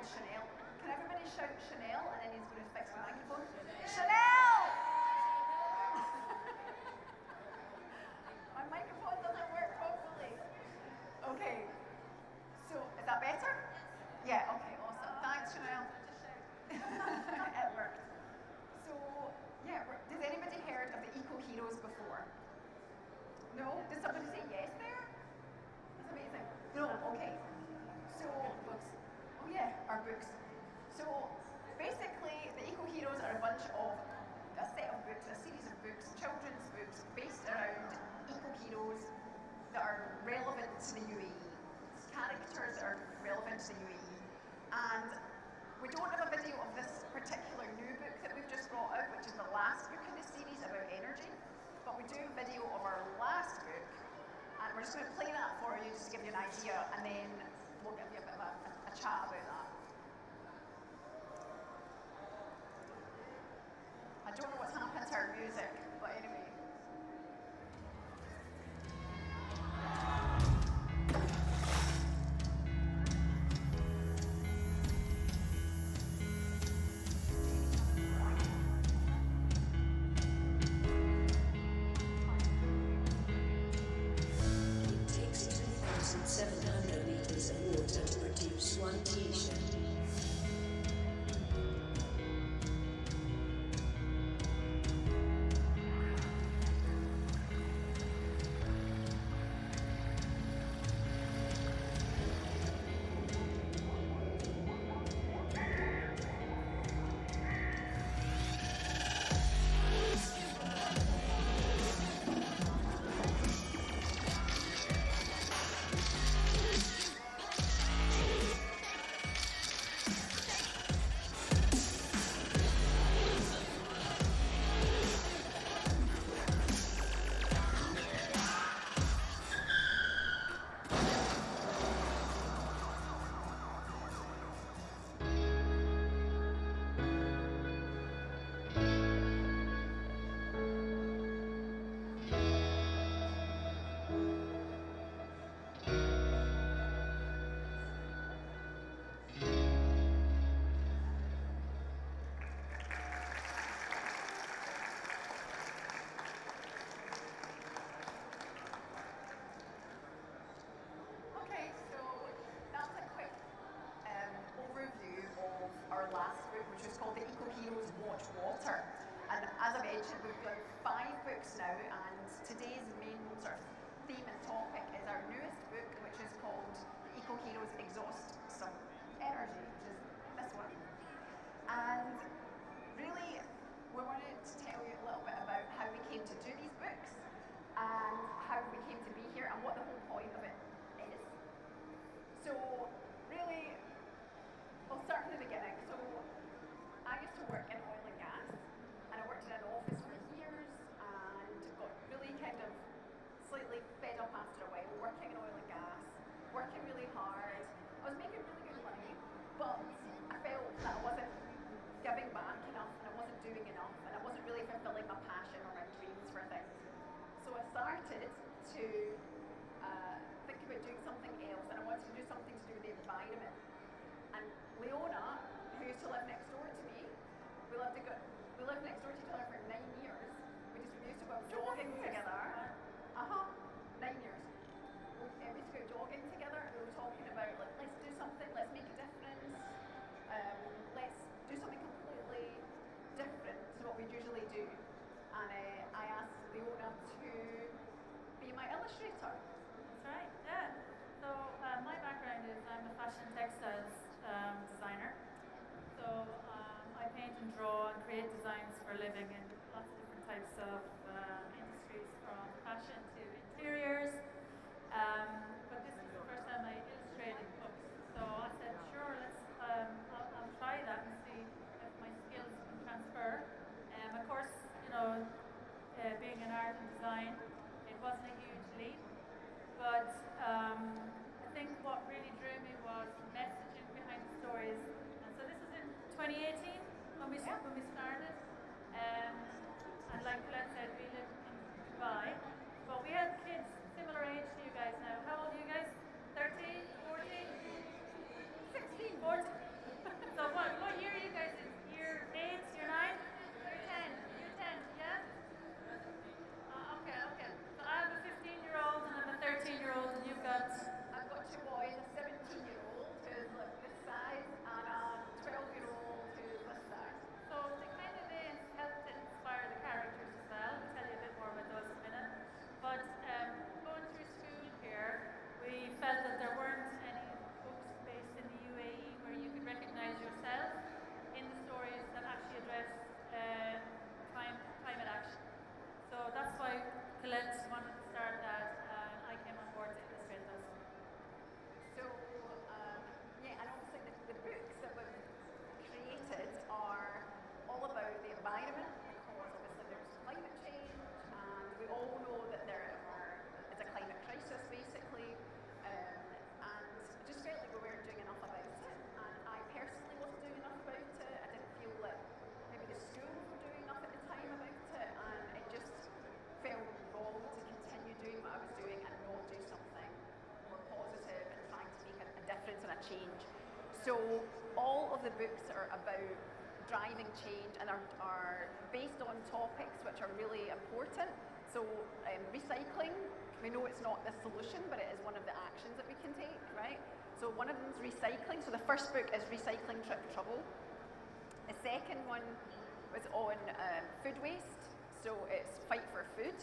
is Chanel. Can everybody shout Chanel? And then he's going to fix the microphone. Chanel! My microphone doesn't work properly. Okay. So, is that better? Yeah, okay, awesome. Thanks, Chanel. It worked. So, yeah, has anybody heard of the eco-heroes before? No? Did somebody say yes there? That's amazing. No, okay. So, books. Oh yeah, our books. So, basically, the eco-heroes are a set of books, a series of books, children's books, based around eco-heroes that are relevant to the UAE. Characters are relevant to the UAE. And we don't have a video of this particular new book that we've just brought out, which is the last book in the series about energy. But we do have a video of our last book, and we're just going to play that for you just to give you an idea, and then we'll give you a bit of a chat about that. I don't know what's happened to our music, but anyway. It takes 2,700 liters of water to produce one t-shirt. Our last book, which was called The Eco-Heroes Watch Water. And as I mentioned, we've got 5 books now, and today's main sort of theme and topic is our newest book, which is called The Eco-Heroes Exhaust Some Energy, which is this one. And really, we wanted to tell you a little bit about how we came to do these books, and how we came to be here, and what the whole point of it is. So, really, I'll start from the beginning. So, I used to work in oil and gas, and I worked in an office for years, and got really kind of slightly fed up after a while, working in oil and gas, working really hard. I was making really good money, but I felt that I wasn't giving back enough, and I wasn't doing enough, and I wasn't really fulfilling my passion or my dreams for things. So I started to think about doing something else, and I wanted to do something to do with the environment. And Leona, who used to live next door to me, we lived next door to each other for 9 years. We used to go jogging together. 9 years. We used to go jogging together, and we were talking about, like, let's do something, let's make a difference, let's do something completely different to what we usually do. And I asked Leona to be my illustrator. That's right, yeah. So my background is I'm a fashion textiles designer. So I paint and draw and create designs for a living in lots of different types of industries, from fashion to interiors. But this is the first time I illustrated books. So I said, sure, I'll try that and see if my skills can transfer. Of course, you know, being in art and design, it wasn't a huge leap. But I think what really drew me was the messaging behind the stories. And so this was in 2018 when we started. And like Colette said, we lived in Dubai. But we had kids similar age to you guys now. How old are you guys? 13, 14? 16, 14? So all of the books are about driving change and are based on topics which are really important. So recycling, we know it's not the solution, but it is one of the actions that we can take, right? So one of them is recycling. So the first book is Recycling Trouble. The second one was on food waste. So it's Fight for Food.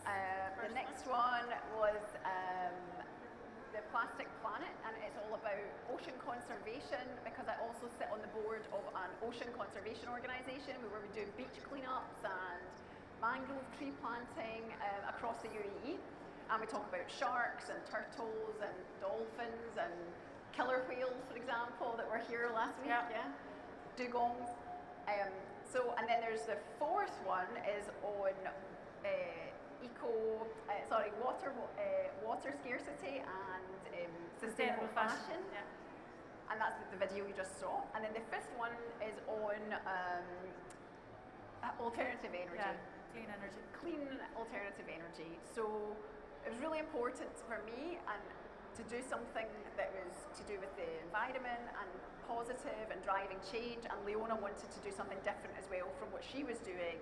The next one was The Plastic Planet, and it's all about ocean conservation, because I also sit on the board of an ocean conservation organisation where we do beach cleanups and mangrove tree planting across the UAE. And we talk about sharks and turtles and dolphins and killer whales, for example, that were here last week. Yeah. Dugongs. And then there's the fourth one is on water scarcity and sustainable fashion. Yeah. And that's the video you just saw. And then the fifth one is on alternative energy. Yeah, clean energy. Clean alternative energy. So it was really important for me and to do something that was to do with the environment and positive and driving change, and Leona wanted to do something different as well from what she was doing.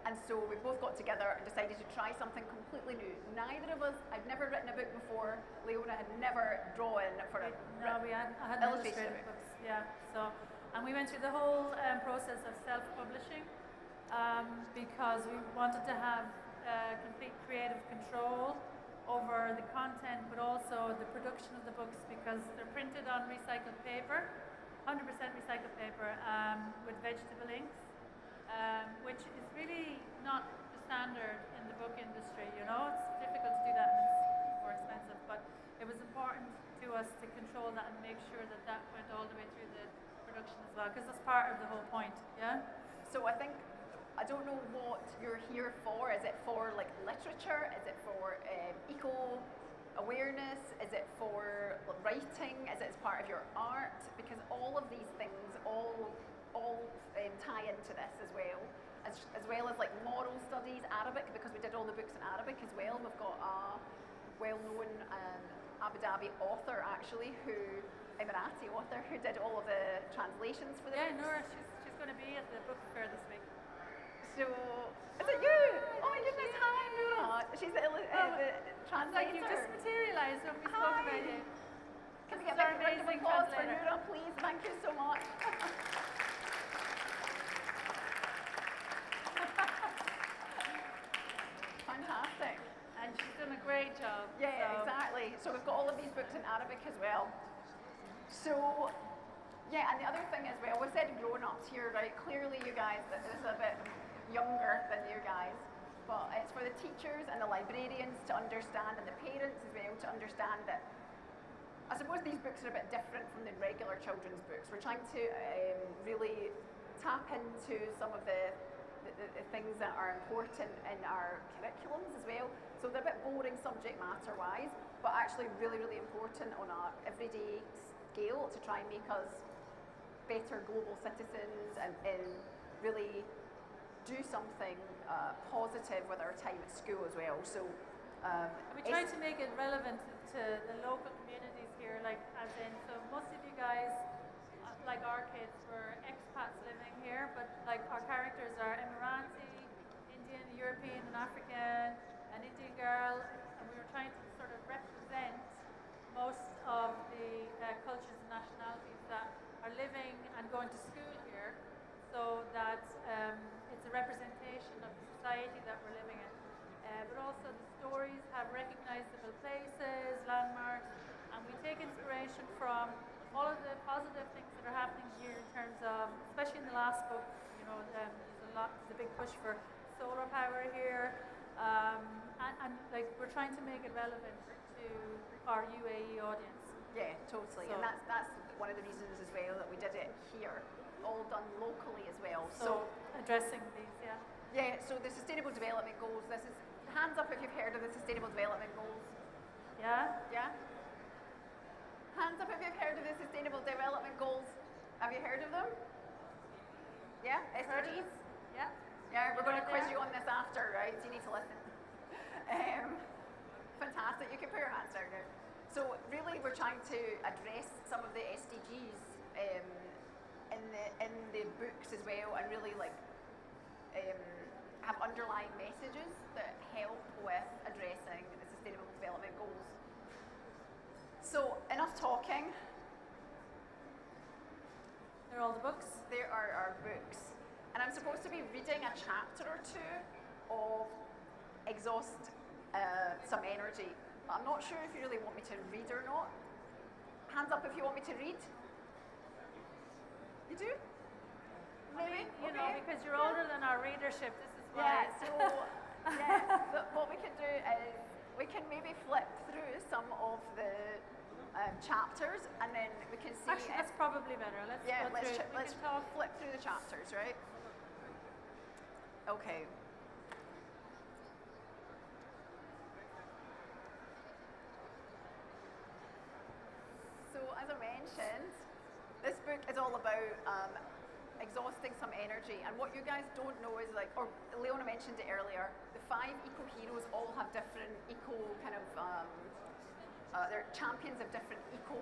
And so we both got together and decided to try something completely new. Neither of us, I'd never written a book before. Leona had never drawn for a I hadn't illustrated books. Yeah. So, and we went through the whole process of self-publishing because we wanted to have complete creative control over the content, but also the production of the books, because they're printed on recycled paper, 100% recycled paper, with vegetable inks. Which is really not the standard in the book industry, you know. It's difficult to do that and it's more expensive, but it was important to us to control that and make sure that that went all the way through the production as well, because that's part of the whole point, yeah? So I don't know what you're here for. Is it for like literature? Is it for eco-awareness? Is it for writing? Is it as part of your art? Because all of these things all tie into this as well as like moral studies, Arabic, because we did all the books in Arabic as well. We've got a well-known Abu Dhabi author, actually, Emirati author, who did all of the translations for the books. Yeah, Nora, she's going to be at the book fair this week. So, is it you? Oh my goodness, hi Nora. She's the translator. Like you just materialised when we spoke about you. Can we get a big round of applause for Nora, please? Thank you so much. Fantastic. And she's done a great job. Yeah, exactly. So we've got all of these books in Arabic as well. So, yeah, and the other thing as well, we said grown-ups here, right? Clearly you guys, this is a bit younger than you guys, but it's for the teachers and the librarians to understand, and the parents as well to understand that I suppose these books are a bit different from the regular children's books. We're trying to really tap into some of the things that are important in our curriculums as well. So they're a bit boring subject matter wise, but actually really, really important on a everyday scale to try and make us better global citizens and really do something positive with our time at school as well. So we try to make it relevant to the local communities here, like as in, so most of you guys, like our kids, were expats living here, but like our characters are Emirati, Indian, European and African, an Indian girl, and we were trying to sort of represent most of the cultures and nationalities that are living and going to school here, so that it's a representation of the society that we're living in. But also the stories have recognizable places, landmarks, and we take inspiration from all of the positive things that are happening here in terms of, especially in the last book, you know, there's a big push for solar power here, and like we're trying to make it relevant to our UAE audience. Yeah, totally, so, and that's one of the reasons as well that we did it here, all done locally as well. So addressing these, yeah. Yeah, so the Sustainable Development Goals, this is, hands up if you've heard of the Sustainable Development Goals. Yeah? Yeah? Hands up if you've heard of the Sustainable Development Goals. Have you heard of them? Yeah? SDGs? Yeah. Yeah, we're going to quiz you on this after, right? So you need to listen. Fantastic. You can put your hands down now. So really, we're trying to address some of the SDGs in the books as well, and really like have underlying messages that help with addressing the Sustainable Development Goals. So enough talking. They're all the books. There are our books, and I'm supposed to be reading a chapter or two of Exhaust Some Energy. I'm not sure if you really want me to read or not. Hands up if you want me to read. You do? Maybe? You know, because you're older than our readership, this is why. Yeah, so what we can do is we can maybe flip through some of the chapters, and then we can see. Actually, that's probably better. Let's flip through the chapters, right? Okay. So, as I mentioned, this book is all about exhausting some energy, and what you guys don't know is like, or Leona mentioned it earlier, the 5 eco heroes all have different eco kind of they're champions of different eco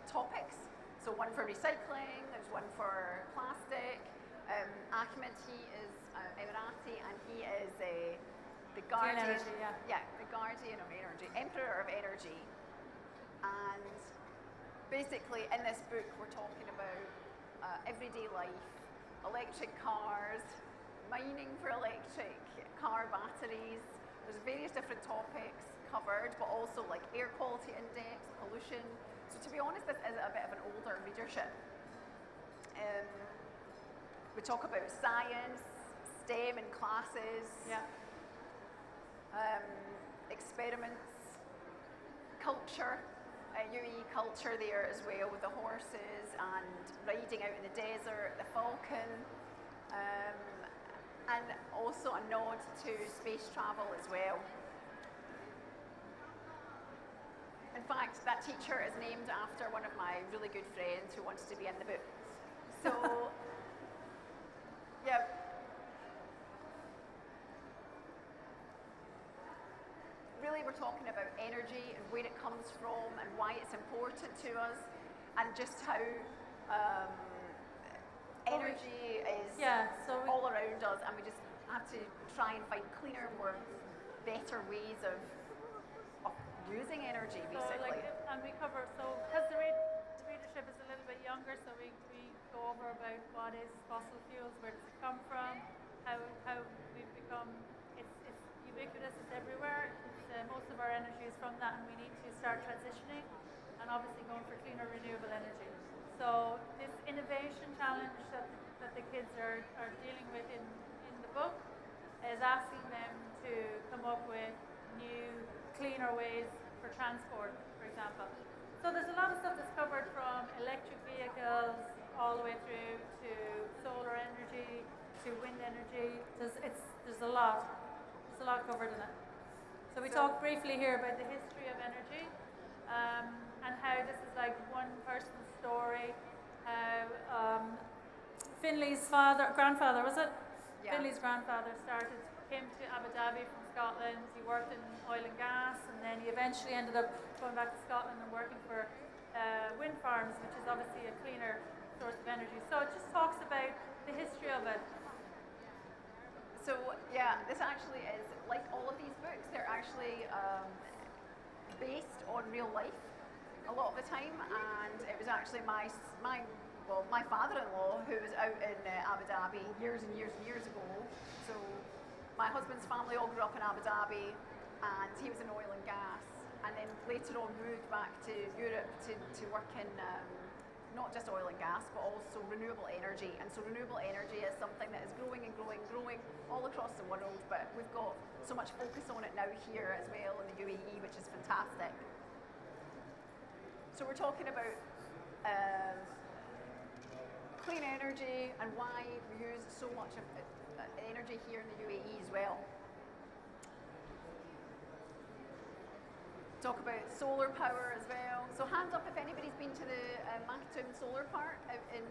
topics. So one for recycling, there's one for plastic. Ahmed, he is Emirati, and he is the guardian. Energy, yeah, the guardian of energy, emperor of energy. And basically, in this book, we're talking about everyday life, electric cars, mining for electric car batteries. There's various different topics covered, but also like air quality index, pollution. So to be honest, this is a bit of an older readership. We talk about science, STEM in classes, experiments, culture, UAE culture there as well, with the horses and riding out in the desert, the falcon, and also a nod to space travel as well. In fact, that teacher is named after one of my really good friends who wants to be in the book. So, yeah. Really, we're talking about energy and where it comes from and why it's important to us, and just how energy is all around us, and we just have to try and find cleaner, more better ways of using energy, basically. And we cover, because the readership is a little bit younger, so we go over about what is fossil fuels, where does it come from, how we've become, it's ubiquitous, it's everywhere. Most of our energy is from that, and we need to start transitioning and obviously going for cleaner renewable energy. So this innovation challenge that the kids are dealing with in the book is asking them to come up with new, cleaner ways for transport, for example. So there's a lot of stuff that's covered, from electric vehicles all the way through to solar energy, to wind energy. There's a lot covered in it. So we talked briefly here about the history of energy, and how this is like one person's story. How Finley's grandfather, was it? Yeah. Finley's grandfather came to Abu Dhabi from Scotland. He worked in oil and gas, and then he eventually ended up going back to Scotland and working for wind farms, which is obviously a cleaner source of energy. So it just talks about the history of it. So yeah, this actually is, like all of these books, they're actually based on real life a lot of the time, and it was actually my father-in-law who was out in Abu Dhabi years and years and years ago. So my husband's family all grew up in Abu Dhabi, and he was in oil and gas, and then later on moved back to Europe to work in not just oil and gas, but also renewable energy. And so renewable energy is something that is growing and growing and growing all across the world, but we've got so much focus on it now here as well in the UAE, which is fantastic. So we're talking about clean energy and why we use so much of energy here in the UAE as well. Talk about solar power as well. So hands up if anybody's been to the Maktoum Solar Park out in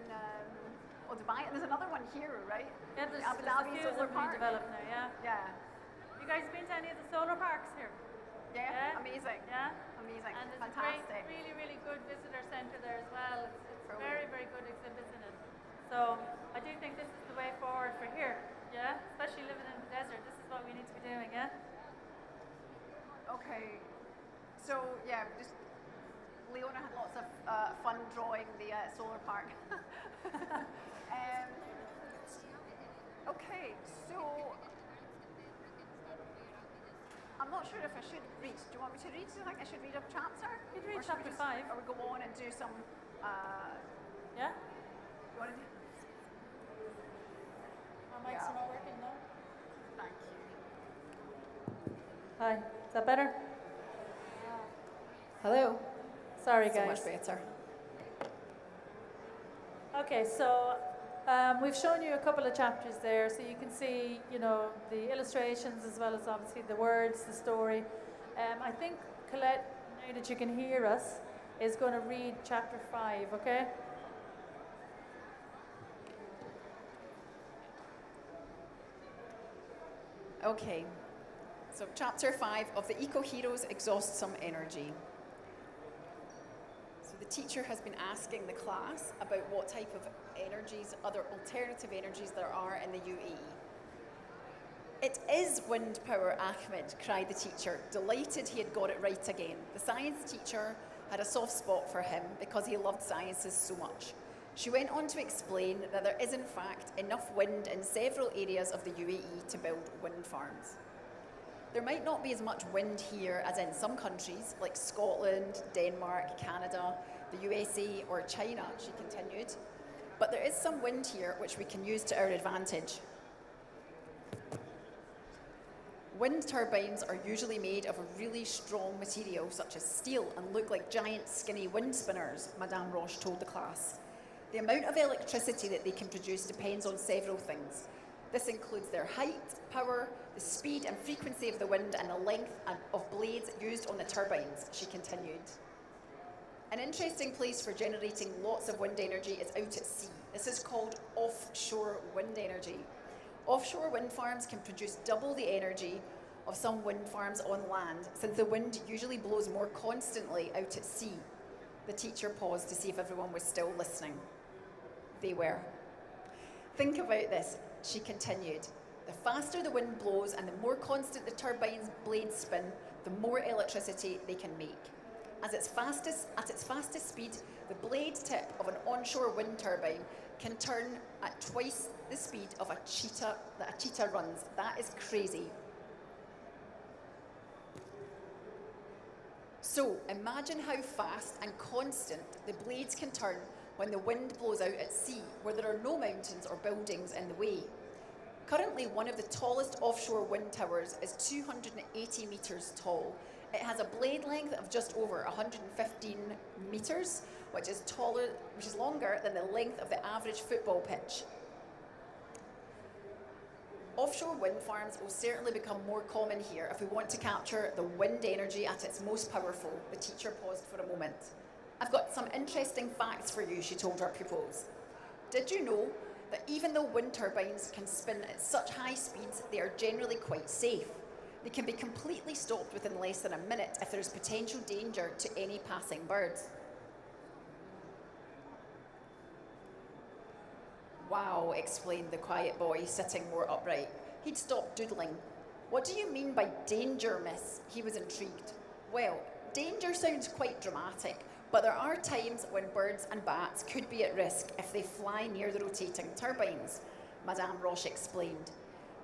Dubai. And there's another one here, right? Yeah, there's Abu Dhabi a few Solar of them Park. being developed now, yeah. Yeah. You guys been to any of the solar parks here? Yeah, amazing. Yeah. Amazing. And there's Fantastic. a great, really, really good visitor centre there as well. It's Brilliant. very, very good exhibits in it. So I do think this is the way forward for here. Yeah, especially living in the desert. This is what we need to be doing. Yeah. Okay. So yeah, just Leona had lots of fun drawing the solar park. Okay, so I'm not sure if I should read. Do you want me to read? Do you think I should read a chapter? You can read Or should we chapter 5. Or we go on and do some. Yeah. You want to do? My mics are not working now. Thank you. Hi. Is that better? Hello. Sorry, So guys. much better. Okay, so we've shown you a couple of chapters there, so you can see, you know, the illustrations as well as obviously the words, the story. I think Colette, now that you can hear us, is going to read chapter 5, okay? Okay. So chapter 5 of the Eco Heroes Exhaust Some Energy. So the teacher has been asking the class about what type of energies, other alternative energies there are in the UAE. It is wind power, Ahmed, cried the teacher, delighted he had got it right again. The science teacher had a soft spot for him because he loved sciences so much. She went on to explain that there is in fact enough wind in several areas of the UAE to build wind farms. There might not be as much wind here as in some countries like Scotland, Denmark, Canada, the USA or China, she continued, but there is some wind here which we can use to our advantage. Wind turbines are usually made of a really strong material such as steel and look like giant skinny wind spinners, Madame Roche told the class. The amount of electricity that they can produce depends on several things. This includes their height, power, the speed and frequency of the wind and the length of blades used on the turbines, she continued. An interesting place for generating lots of wind energy is out at sea. This is called offshore wind energy. Offshore wind farms can produce double the energy of some wind farms on land, since the wind usually blows more constantly out at sea. The teacher paused to see if everyone was still listening. They were. Think about this, she continued. The faster the wind blows and the more constant the turbine's blades spin, the more electricity they can make. At its fastest speed, the blade tip of an onshore wind turbine can turn at twice the speed of a cheetah that a cheetah runs. That is crazy. So imagine how fast and constant the blades can turn when the wind blows out at sea, where there are no mountains or buildings in the way. Currently, one of the tallest offshore wind towers is 280 metres tall. It has a blade length of just over 115 metres, which is longer than the length of the average football pitch. Offshore wind farms will certainly become more common here if we want to capture the wind energy at its most powerful. The teacher paused for a moment. I've got some interesting facts for you, she told her pupils. Did you know that even though wind turbines can spin at such high speeds, they are generally quite safe? They can be completely stopped within less than a minute if there is potential danger to any passing birds. Wow, explained the quiet boy, sitting more upright. He'd stopped doodling. What do you mean by danger, miss? He was intrigued. Well, danger sounds quite dramatic, but there are times when birds and bats could be at risk if they fly near the rotating turbines, Madame Roche explained,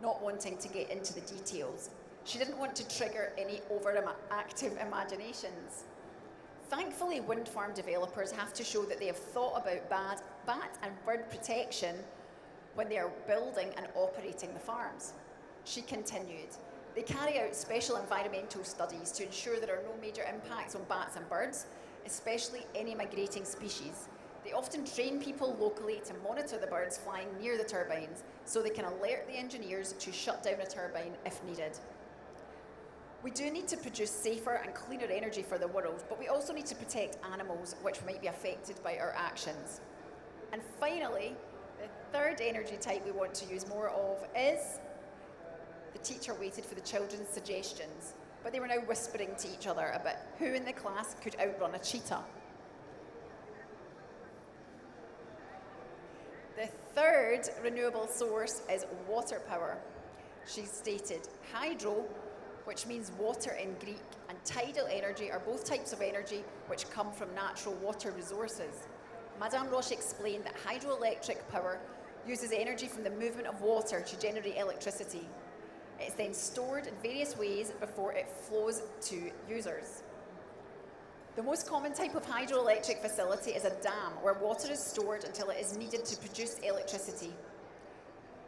not wanting to get into the details. She didn't want to trigger any overactive imaginations. Thankfully, wind farm developers have to show that they have thought about bat and bird protection when they are building and operating the farms. She continued, they carry out special environmental studies to ensure there are no major impacts on bats and birds, especially any migrating species. They often train people locally to monitor the birds flying near the turbines so they can alert the engineers to shut down a turbine if needed. We do need to produce safer and cleaner energy for the world, but we also need to protect animals which might be affected by our actions. And finally, the third energy type we want to use more of is, the teacher waited for the children's suggestions. but they were now whispering to each other about who in the class could outrun a cheetah. The third renewable source is water power. She stated, hydro, which means water in Greek, and tidal energy are both types of energy which come from natural water resources. Madame Roche explained that hydroelectric power uses energy from the movement of water to generate electricity. It's then stored in various ways before it flows to users. The most common type of hydroelectric facility is a dam, where water is stored until it is needed to produce electricity.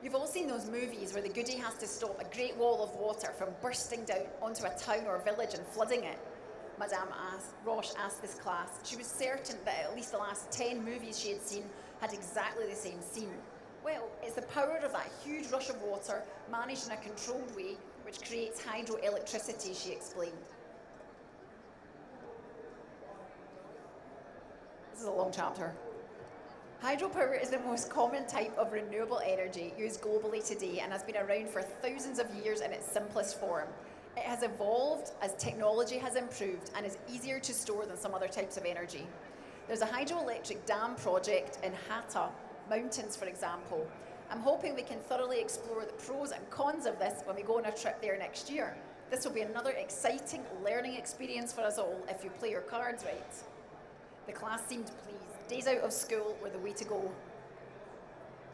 You've all seen those movies where the goodie has to stop a great wall of water from bursting down onto a town or village and flooding it. Madame Roche asked this class. She was certain that at least the last 10 movies she had seen had exactly the same scene. Well, it's the power of that huge rush of water managed in a controlled way which creates hydroelectricity, she explained. This is a long chapter. Hydropower is the most common type of renewable energy used globally today and has been around for thousands of years in its simplest form. It has evolved as technology has improved and is easier to store than some other types of energy. There's a hydroelectric dam project in Hatta Mountains, for example. I'm hoping we can thoroughly explore the pros and cons of this when we go on a trip there next year. This will be another exciting learning experience for us all if you play your cards right. The class seemed pleased. Days out of school were the way to go.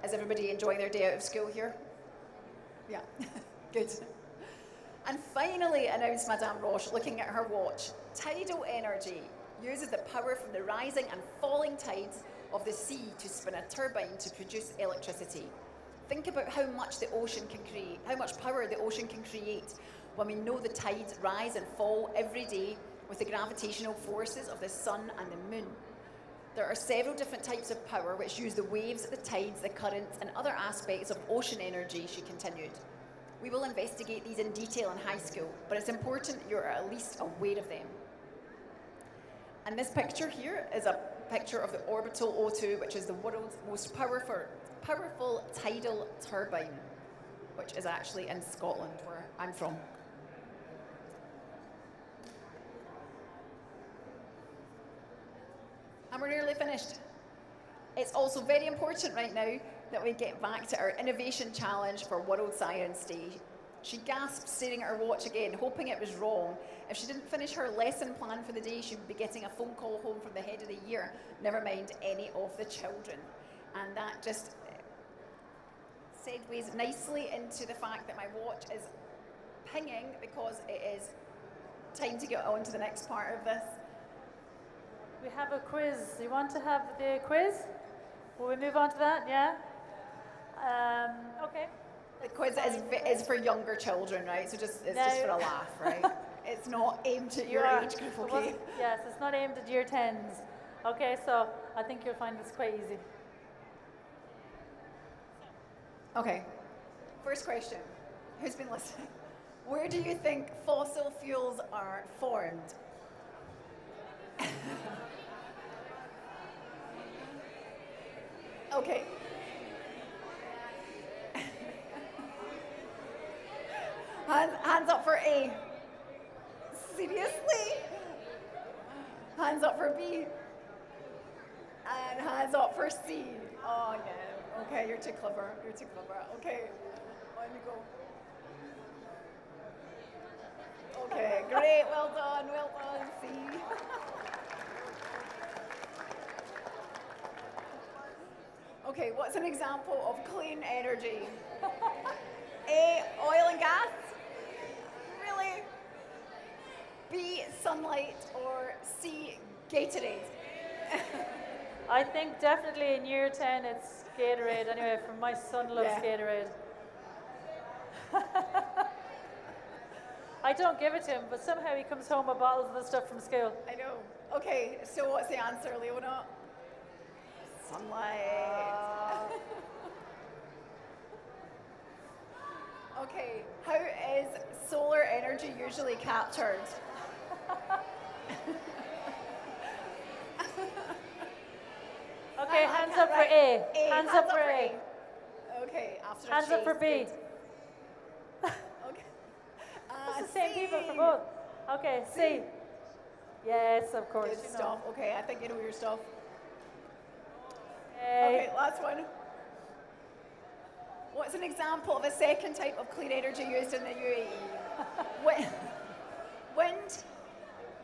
Is everybody enjoying their day out of school here? Yeah, good. And finally, announced Madame Roche, looking at her watch, tidal energy uses the power from the rising and falling tides of the sea to spin a turbine to produce electricity. Think about how much the ocean can create, how much power the ocean can create when we know the tides rise and fall every day with the gravitational forces of the sun and the moon. There are several different types of power which use the waves, the tides, the currents, and other aspects of ocean energy, she continued. We will investigate these in detail in high school, but it's important you're at least aware of them. And this picture here is a picture of the orbital O2, which is the world's most powerful tidal turbine, which is actually in Scotland, where I'm from. And we're nearly finished. It's also very important right now that we get back to our innovation challenge for World Science Day. She gasped, staring at her watch again, hoping it was wrong. If she didn't finish her lesson plan for the day, she would be getting a phone call home from the head of the year, never mind any of the children. And that just segues nicely into the fact that my watch is pinging because it is time to get on to the next part of this. We have a quiz. You want to have the quiz? Will we move on to that? Yeah? Okay. The quiz is for younger children, right? So it's just for a laugh, right? It's not aimed at your age group, okay? Yes, it's not aimed at year 10s. Okay, so I think you'll find this quite easy. Okay. First question. Who's been listening? Where do you think fossil fuels are formed? Okay. Hands up for A. Seriously? Hands up for B. And hands up for C. Oh, no. Okay, you're too clever. You're too clever. Okay, on you go. Okay, great. Well done. Well done, C. Okay, what's an example of clean energy? A, oil and gas? Really? B, sunlight, or C, Gatorade? I think definitely in year 10 it's Gatorade. Anyway, for my son loves Gatorade. I don't give it to him, but somehow he comes home with bottles of the stuff from school. I know. Okay, so what's the answer, Leona? Sunlight. Okay, how is solar energy usually captured? Okay, hands up for A. Hands up for A. Okay, after hands up for B. Okay. It's the same people for both. Okay, C. Yes, of course. Good stuff. Okay, I think you know your stuff. Okay. Okay, last one. What's an example of a second type of clean energy used in the UAE? Wind,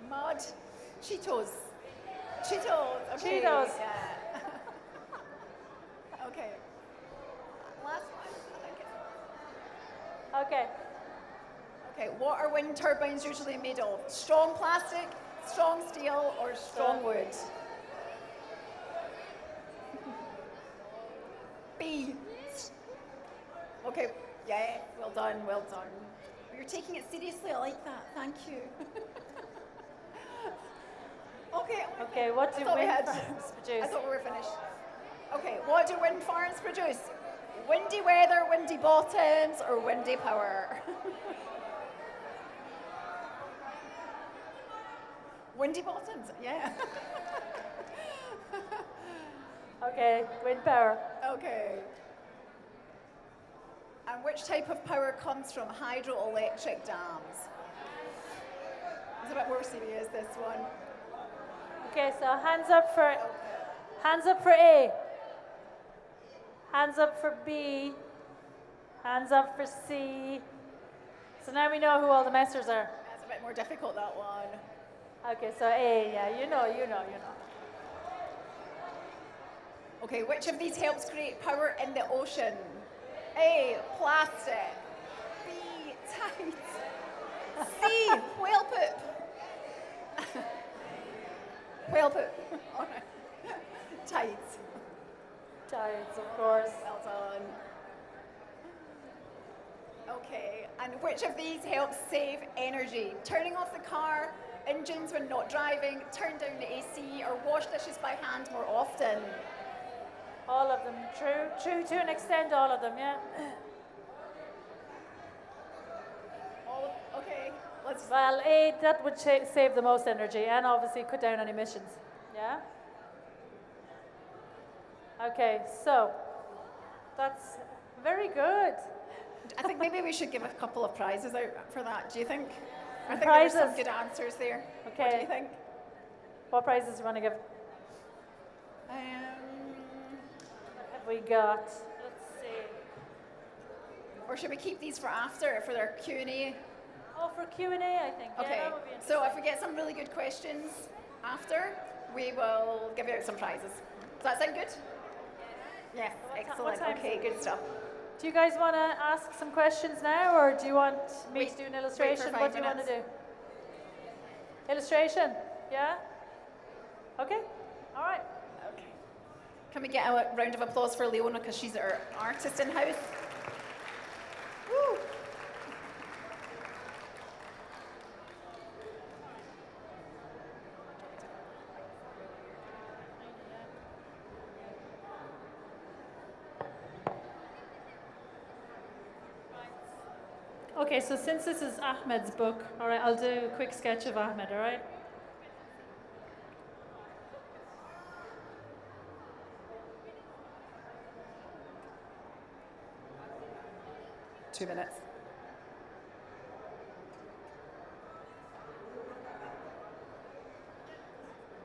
mud, Cheetos. Cheetos. Okay. Cheetos. Yeah. Okay. Last one. I think it's... Okay. Okay, what are wind turbines usually made of? Strong plastic, strong steel, or strong wood? B. Okay, yeah, well done, well done. You're taking it seriously, I like that, thank you. Okay. Okay, what do wind farms produce? I thought we were finished. Okay, what do wind farms produce? Windy weather, windy bottoms, or windy power? Windy bottoms, yeah. Okay, wind power. Okay. And which type of power comes from hydroelectric dams? It's a bit more serious, this one. Okay, so hands up for A. Hands up for B. Hands up for C. So now we know who all the messers are. That's a bit more difficult, that one. Okay, so A, yeah, you know. Okay, which of these helps create power in the ocean? A, plastic. B, tides. C, whale poop. Whale poop. Oh, no. Tides. Tides, of course. Well done. Okay, and which of these helps save energy? Turning off the car, engines when not driving, turn down the AC, or wash dishes by hand more often? All of them, true to an extent, all of them, yeah. Okay, let's... Well, A, that would save the most energy and obviously cut down on emissions, yeah? Okay, so that's very good. I think maybe we should give a couple of prizes out for that, do you think? I think prizes? there were some good answers there. Okay. What do you think? What prizes do you want to give? What have we got? Let's see. Or should we keep these for after, for their Q&A? Oh, for Q&A, I think. Yeah, Okay, that would be so if we get some really good questions after, we will give out some prizes. Does that sound good? Yes, excellent. time Okay, is it? good stuff. Do you guys want to ask some questions now, or do you want me to do an illustration? for 5 What do you want to minutes. do? Illustration? Yeah? Okay. All right. Okay. Can we get a round of applause for Leona, because she's our artist in-house? Woo! Okay, so since this is Ahmed's book, all right, I'll do a quick sketch of Ahmed, all right? Two minutes.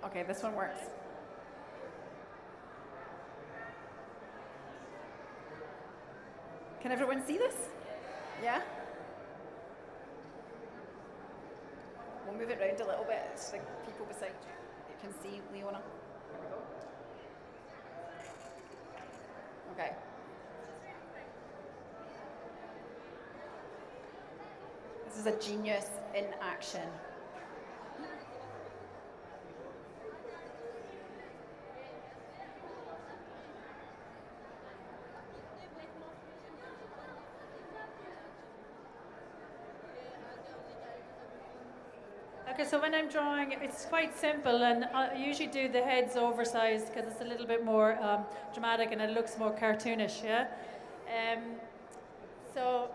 Okay, this one works. Can everyone see this? Yeah? We'll move it around a little bit so the people beside you can see Leona. Here we go. Okay. This is a genius in action. Okay, so when I'm drawing, it's quite simple, and I usually do the heads oversized because it's a little bit more dramatic and it looks more cartoonish, yeah? So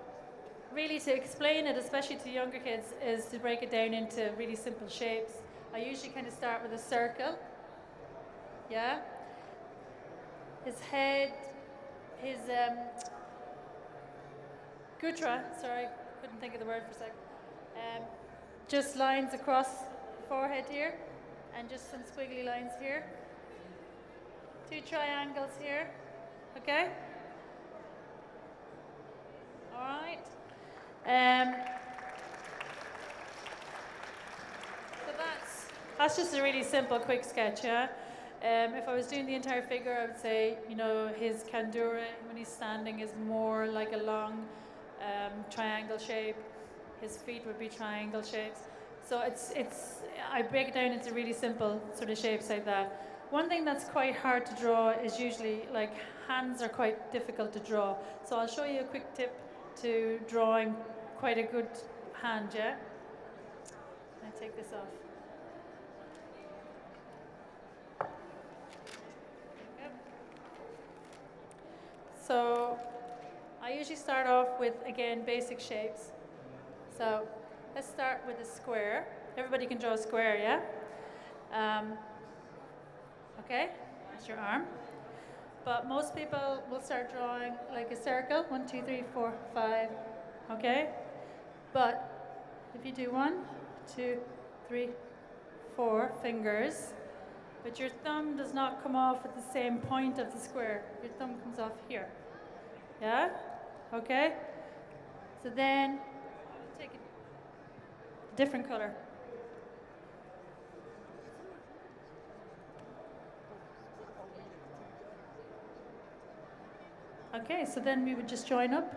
really to explain it, especially to younger kids, is to break it down into really simple shapes. I usually kind of start with a circle, yeah? His head, his gutra, sorry, couldn't think of the word for a sec. Just lines across the forehead here, and just some squiggly lines here. 2 triangles here, okay? All right. So that's just a really simple, quick sketch, yeah? If I was doing the entire figure, I would say, you know, his kandura, when he's standing, is more like a long triangle shape. His feet would be triangle shapes. So I break it down into really simple sort of shapes like that. One thing that's quite hard to draw is usually, like, hands are quite difficult to draw. So I'll show you a quick tip to drawing quite a good hand, yeah? I take this off. Yep. So I usually start off with, again, basic shapes. So let's start with a square. Everybody can draw a square, yeah? Okay, that's your arm. But most people will start drawing like a circle, 1, 2, 3, 4, 5, okay? But if you do 1, 2, 3, 4 fingers, but your thumb does not come off at the same point of the square. Your thumb comes off here, yeah? Okay? So then take a different color. Okay, so then we would just join up.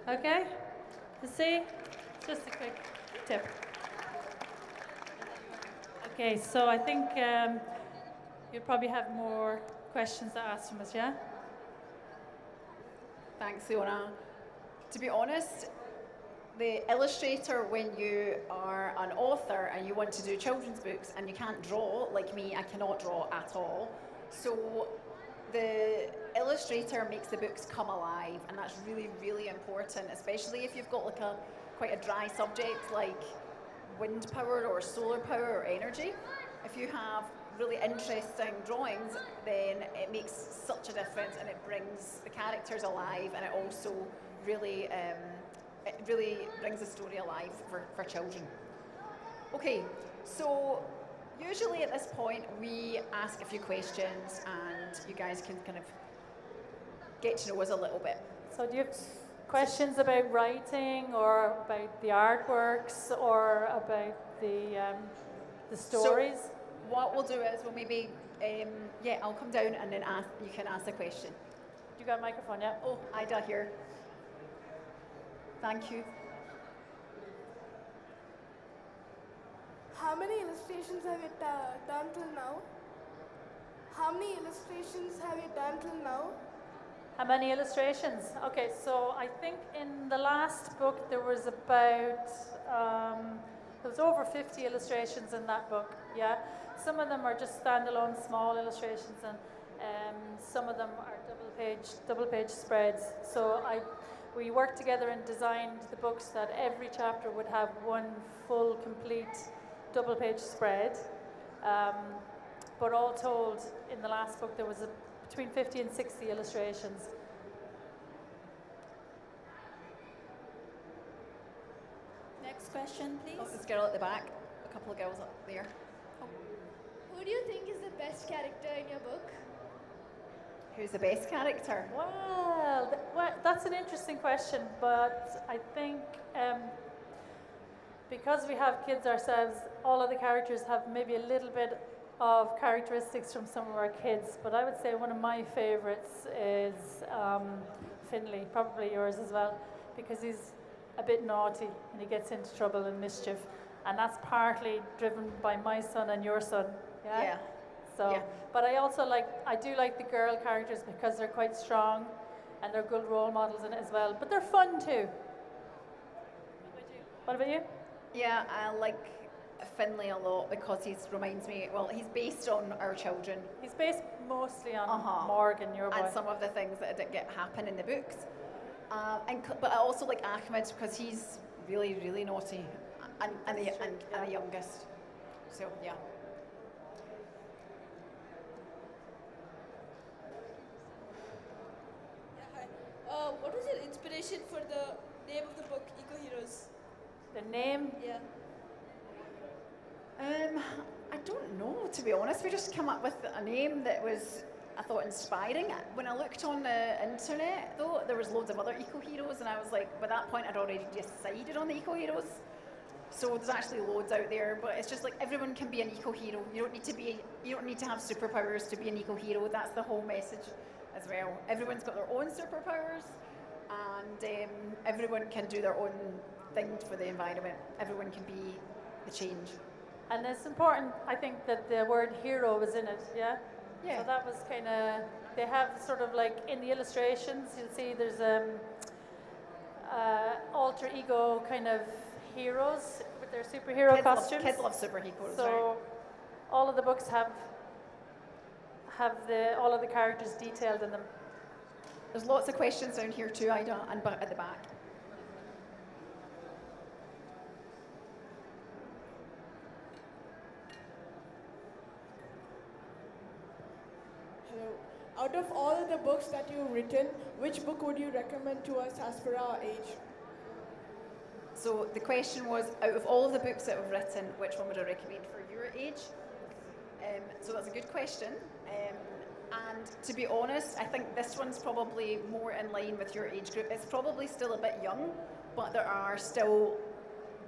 Okay, you see? Just a quick tip. Okay, so I think you'll probably have more questions to ask from us, yeah? Thanks, Fiona. To be honest, the illustrator, when you are an author and you want to do children's books and you can't draw, like me, I cannot draw at all. So the illustrator makes the books come alive, and that's really, really important, especially if you've got like quite a dry subject like wind power or solar power or energy. If you have really interesting drawings, then it makes such a difference, and it brings the characters alive, and it also really brings the story alive for children. Okay, so usually at this point we ask a few questions and you guys can kind of get to know us a little bit. So do you have questions about writing or about the artworks or about the stories? So what we'll do is we'll maybe, I'll come down and then you can ask the question. You got a microphone, yeah? Oh, Ida here. Thank you. How many illustrations have you done till now? How many illustrations have you done till now? How many illustrations? Okay, so I think in the last book there was about, there was over 50 illustrations in that book, yeah? Some of them are just standalone small illustrations, and some of them are double page spreads. So we worked together and designed the books that every chapter would have one full, complete double page spread. But all told, in the last book there was between 50 and 60 illustrations. Next question, please. Oh, this girl at the back, a couple of girls up there. Oh. Who do you think is the best character in your book? Who's the best character? Well, that's an interesting question, but I think because we have kids ourselves, all of the characters have maybe a little bit of characteristics from some of our kids, but I would say one of my favorites is Finley, probably yours as well, because he's a bit naughty and he gets into trouble and mischief, and that's partly driven by my son and your son. Yeah. So, yeah. But I do like the girl characters because they're quite strong and they're good role models in it as well. But they're fun too. What about you? Yeah, I like Finley a lot because he reminds me, well, he's based on our children. He's based mostly on Morgan, your boy. And some of the things that didn't happen in the books. But I also like Ahmed because he's really, really naughty and the youngest. So, yeah. name? Yeah. I don't know, to be honest. We just came up with a name that was, I thought, inspiring. When I looked on the internet, though, there was loads of other eco-heroes, and I was like, by that point, I'd already decided on the eco-heroes. So there's actually loads out there, but it's just like everyone can be an eco-hero. You don't need to have superpowers to be an eco-hero. That's the whole message as well. Everyone's got their own superpowers, and everyone can do their own thing for the environment. Everyone can be the change. And it's important, I think, that the word hero is in it, yeah? Yeah. So that was kind of, they have sort of like in the illustrations, you'll see there's alter ego kind of heroes with their superhero costumes. Kids love superheroes. So right? all of the books have all of the characters detailed in them. There's lots of questions down here too, Ida, and at the back. Hello. Out of all of the books that you've written, which book would you recommend to us as per our age? So the question was, out of all of the books that I've written, which one would I recommend for your age? So that's a good question. And to be honest, I think this one's probably more in line with your age group. It's probably still a bit young, but there are still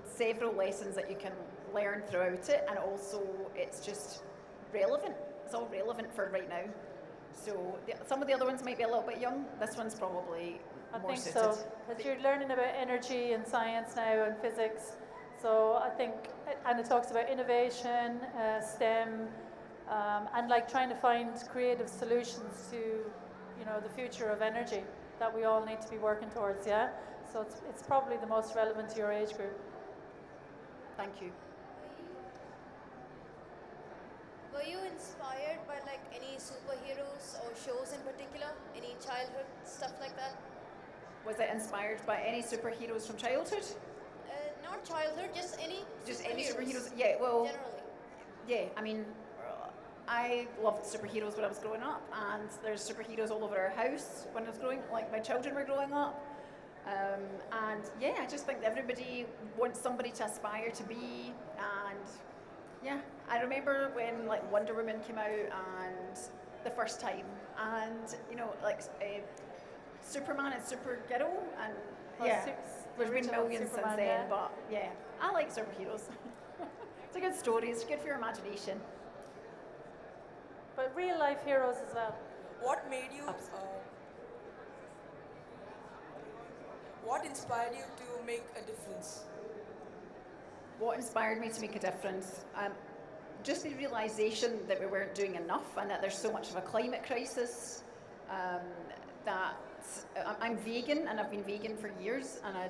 several lessons that you can learn throughout it, and also it's just relevant. It's all relevant for right now. So some of the other ones might be a little bit young. This one's probably more I think suited. so, because you're learning about energy and science now and physics. So I think, and it talks about innovation, STEM, and like trying to find creative solutions to, you know, the future of energy that we all need to be working towards. Yeah. So it's probably the most relevant to your age group. Thank you. Were you inspired by like any superheroes or shows in particular? Any childhood stuff like that? Was it inspired by any superheroes from childhood? Not childhood, just any. Just any superheroes? Yeah, well, Generally. yeah, I mean, I loved superheroes when I was growing up, and there's superheroes all over our house when I was growing, like my children were growing up. And yeah, I just think everybody wants somebody to aspire to be, and yeah, I remember when like Wonder Woman came out and the first time, and you know, like Superman and Supergirl, and yeah, there's been millions since then, yeah. but yeah, I like superheroes. It's a good story, it's good for your imagination. But real life heroes as well. What made you, what inspired you to make a difference? What inspired me to make a difference? Just the realisation that we weren't doing enough, and that there's so much of a climate crisis. That I'm vegan, and I've been vegan for years, and I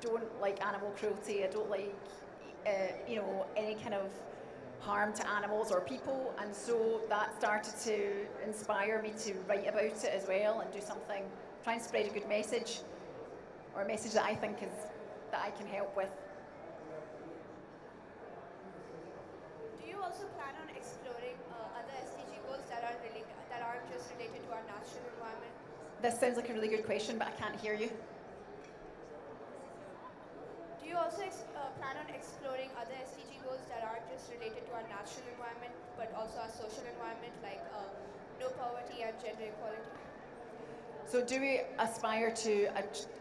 don't like animal cruelty. I don't like you know, any kind of harm to animals or people, and so that started to inspire me to write about it as well and do something, try and spread a good message, or a message that I think is that I can help with. Do you also plan on exploring other SDG goals that aren't just related to our natural environment? This sounds like a really good question, but I can't hear you. Do you also plan on exploring other SDG goals that aren't just related to our natural environment, but also our social environment, like no poverty and gender equality? So do we aspire to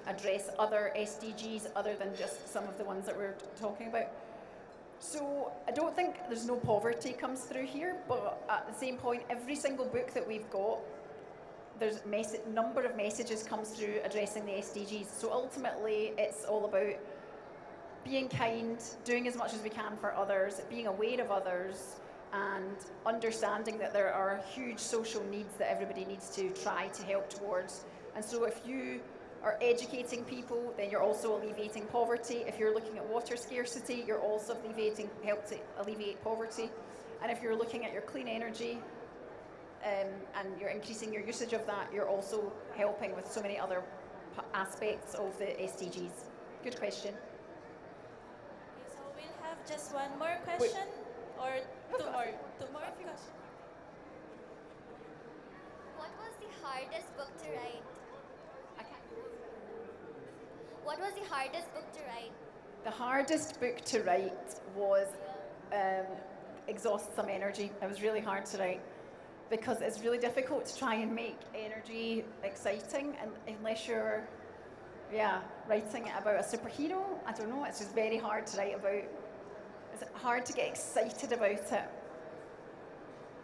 address other SDGs other than just some of the ones that we're talking about? So I don't think there's no poverty comes through here, but at the same point, every single book that we've got, there's a number of messages comes through addressing the SDGs. So ultimately, it's all about being kind, doing as much as we can for others, being aware of others, and understanding that there are huge social needs that everybody needs to try to help towards. And so if you are educating people, then you're also alleviating poverty. If you're looking at water scarcity, you're also help to alleviate poverty. And if you're looking at your clean energy, and you're increasing your usage of that, you're also helping with so many other aspects of the SDGs. Good question. Okay, so we'll have just one more question, or two more questions. What was the hardest book to write? I can't. What was the hardest book to write? The hardest book to write was exhaust some energy. It was really hard to write because it's really difficult to try and make energy exciting, and unless you're writing it about a superhero. I don't know, it's just very hard to write about. It's hard to get excited about it.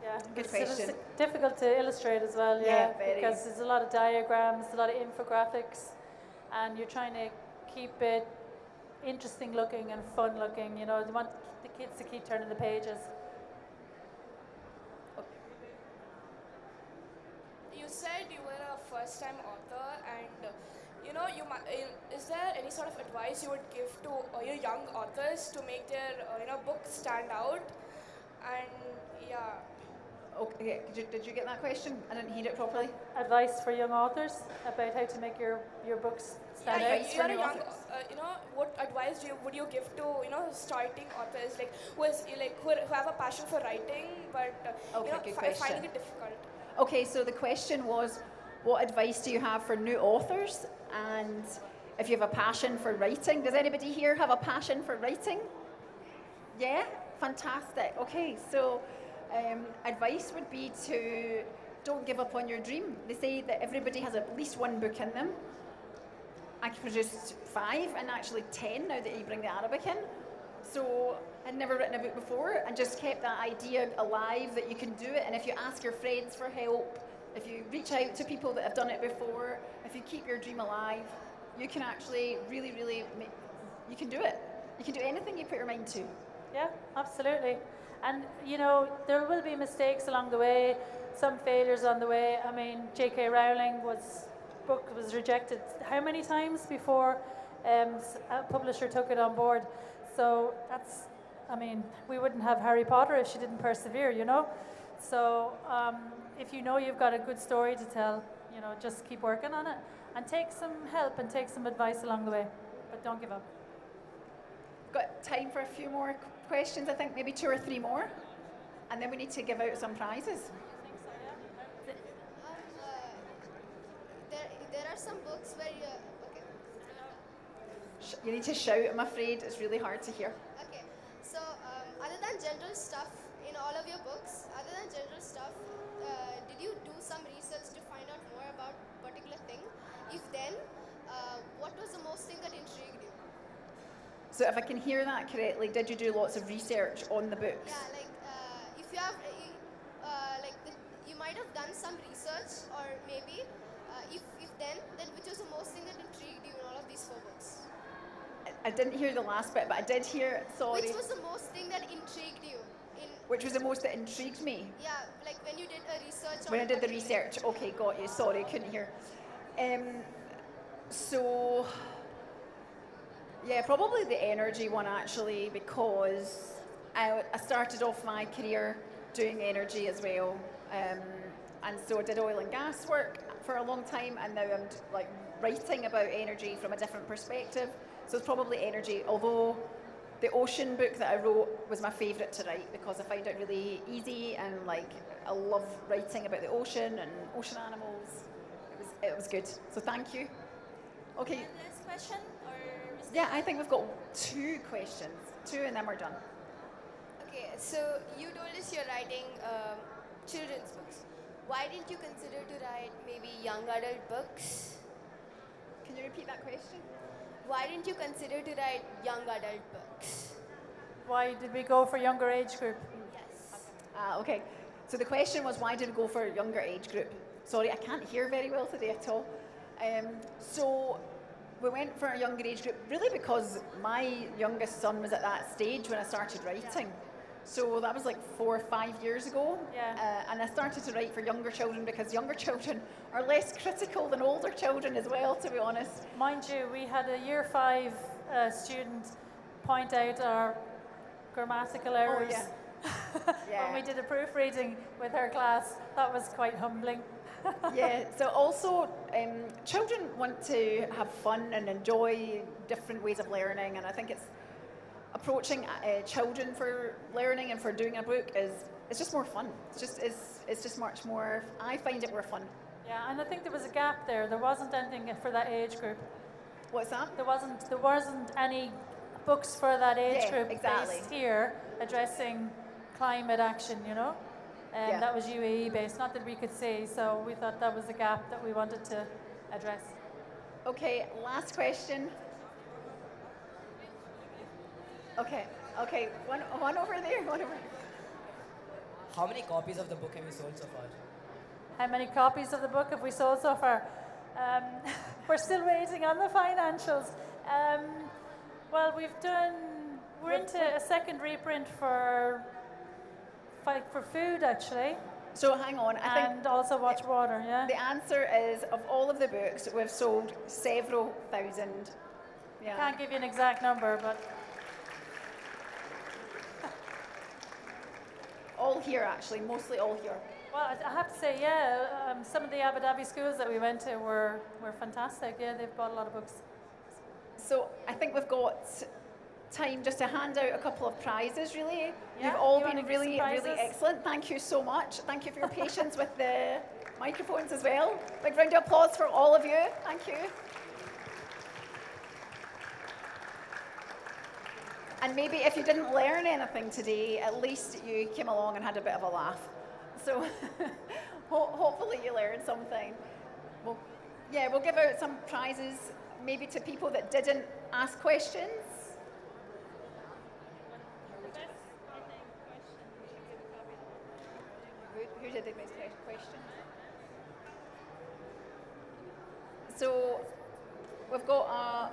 Yeah, Good question. It's difficult to illustrate as well, Yeah, very. because there's a lot of diagrams, a lot of infographics, and you're trying to keep it interesting looking and fun looking. You know, you want the kids to keep turning the pages. You said you were a first-time author, and is there any sort of advice you would give to your young authors to make their book stand out? And yeah. Okay, did you get that question? I didn't hear it properly. Advice for young authors about how to make your books stand out. Advice for You're a new young, authors. what advice would you give to starting authors, like who have a passion for writing, but Okay, good question. finding it difficult? Okay, so the question was, what advice do you have for new authors? And if you have a passion for writing, does anybody here have a passion for writing? Yeah, fantastic. Okay, so advice would be to don't give up on your dream. They say that everybody has at least one book in them. I produced 5 and actually 10 now that you bring the Arabic in. So I'd never written a book before and just kept that idea alive that you can do it. And if you ask your friends for help, if you reach out to people that have done it before, if you keep your dream alive, you can actually really, really you can do it. You can do anything you put your mind to. Yeah, absolutely. And there will be mistakes along the way, some failures on the way. I mean, J.K. Rowling book was rejected how many times before a publisher took it on board? So we wouldn't have Harry Potter if she didn't persevere, So if you've got a good story to tell, just keep working on it and take some help and take some advice along the way, but don't give up. Got time for a few more questions, I think maybe 2 or 3 more, and then we need to give out some prizes. There are some books where you... Okay. You need to shout, I'm afraid. It's really hard to hear. Okay. So, other than general stuff in all of your books, did you do some research to find out more about a particular thing? If then, what was the most thing that intrigued you? So if I can hear that correctly, did you do lots of research on the books? Yeah, like if you have, you might have done some research, or maybe if then which was the most thing that intrigued you in all of these 4 books? I didn't hear the last bit, but I did hear, sorry. Which was the most thing that intrigued you? Which was the most that intrigued me? Yeah, like when you did a research. When I did the research, okay, got you, sorry, couldn't hear. So, yeah, probably the energy one actually, because I started off my career doing energy as well. And so I did oil and gas work for a long time, and now I'm writing about energy from a different perspective. So it's probably energy, although the ocean book that I wrote was my favourite to write because I find it really easy, and I love writing about the ocean and ocean animals. It was good. So thank you. Okay. And last question, or yeah, I think we've got 2 questions, 2, and then we're done. Okay, so you told us you're writing children's books. Why didn't you consider to write maybe young adult books? Can you repeat that question? Why didn't you consider to write young adult books? Why did we go for younger age group? Yes. Okay. So the question was, why did we go for a younger age group? Sorry, I can't hear very well today at all. So we went for a younger age group really because my youngest son was at that stage when I started writing. So that was 4 or 5 years ago. Yeah. And I started to write for younger children because younger children are less critical than older children as well, to be honest. Mind you, we had a year 5 student point out our grammatical errors. Yeah. When we did a proofreading with her class. That was quite humbling. Yeah, so also children want to have fun and enjoy different ways of learning, and I think it's approaching children for learning and for doing a book it's just more fun. It's just much more, I find it more fun. Yeah, and I think there was a gap there. There wasn't anything for that age group. What's that? There wasn't any books for that age Yeah, group exactly. based here, addressing climate action, you know. And Yeah. that was UAE based, not that we could see, so we thought that was a gap that we wanted to address. Okay, last question. Okay, one over there, one over there. How many copies of the book have you sold so far? How many copies of the book have we sold so far? We're still waiting on the financials. Well, we're into a second reprint for food, actually, So hang on, I think and also Watch Water, yeah? the answer is, of all of the books, we've sold several thousand. Yeah. Can't give you an exact number, but All here, actually, mostly all here. well, I have to say, yeah, some of the Abu Dhabi schools that we went to were fantastic. Yeah, they've bought a lot of books. So I think we've got time just to hand out a couple of prizes, really. Yeah, You've all you wanna been give some really, prizes? really excellent. Thank you so much. Thank you for your patience with the microphones as well. Big round of applause for all of you. Thank you. And maybe if you didn't learn anything today, at least you came along and had a bit of a laugh. So hopefully you learned something. We'll give out some prizes maybe to people that didn't ask questions. Who did the best question? So we've got a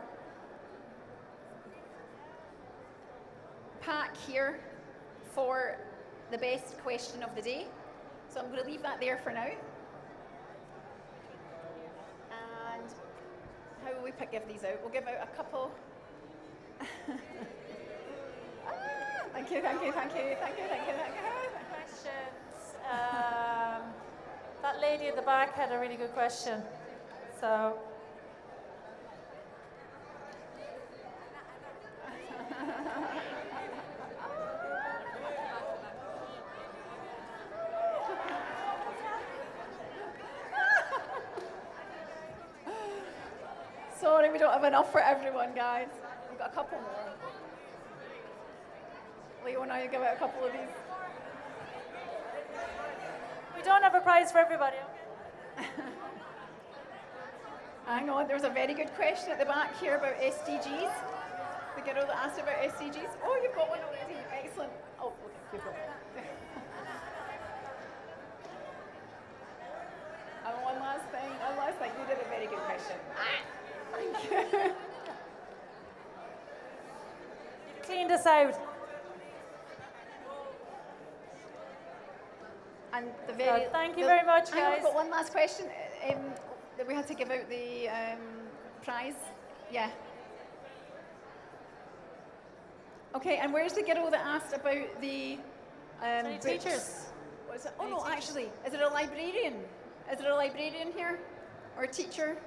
pack here for the best question of the day. So I'm going to leave that there for now. And how will we give these out? We'll give out a couple. Thank you. Questions. That lady at the back had a really good question. So, sorry, we don't have enough for everyone, guys. We've got a couple more. Leona, you give out a couple of these. we don't have a prize for everybody, okay? Hang on, there was a very good question at the back here about SDGs. The girl that asked about SDGs. Oh, you've got one already. Excellent. Oh, okay, you've got one. And one last thing. You did a very good question. Thank you. Cleaned us out. And the very. So thank you very much, Hang on, guys. we've got one last question. That we had to give out the prize. Yeah. Okay, and where's the girl that asked about the Any books? teachers? What is it? Oh no, actually, is it a librarian? Is there a librarian here, or a teacher?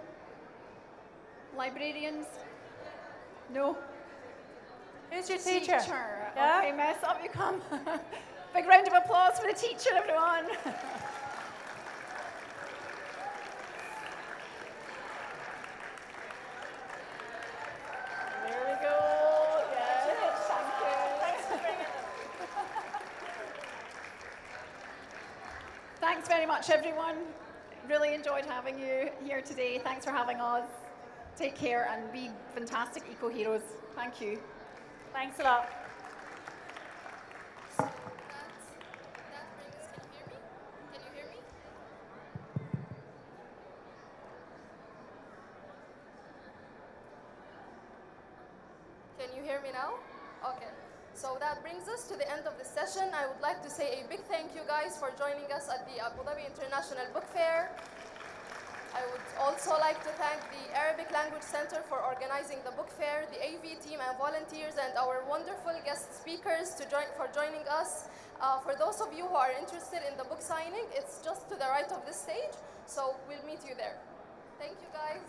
Librarians? No. Who's your teacher? Yeah? Okay, mess up you come. Big round of applause for the teacher, everyone. There we go. Yes, thank you. Thanks very much, everyone. Really enjoyed having you here today. Thanks for having us. Take care and be fantastic eco-heroes. Thank you. Thanks a lot. That brings us, can you hear me? Can you hear me now? Okay. So that brings us to the end of the session. I would like to say a big thank you guys for joining us at the Abu Dhabi International Book Fair. I would also like to thank the Arabic Language Center for organizing the book fair, the AV team and volunteers, and our wonderful guest speakers for joining us. For those of you who are interested in the book signing, it's just to the right of this stage, so we'll meet you there. Thank you, guys.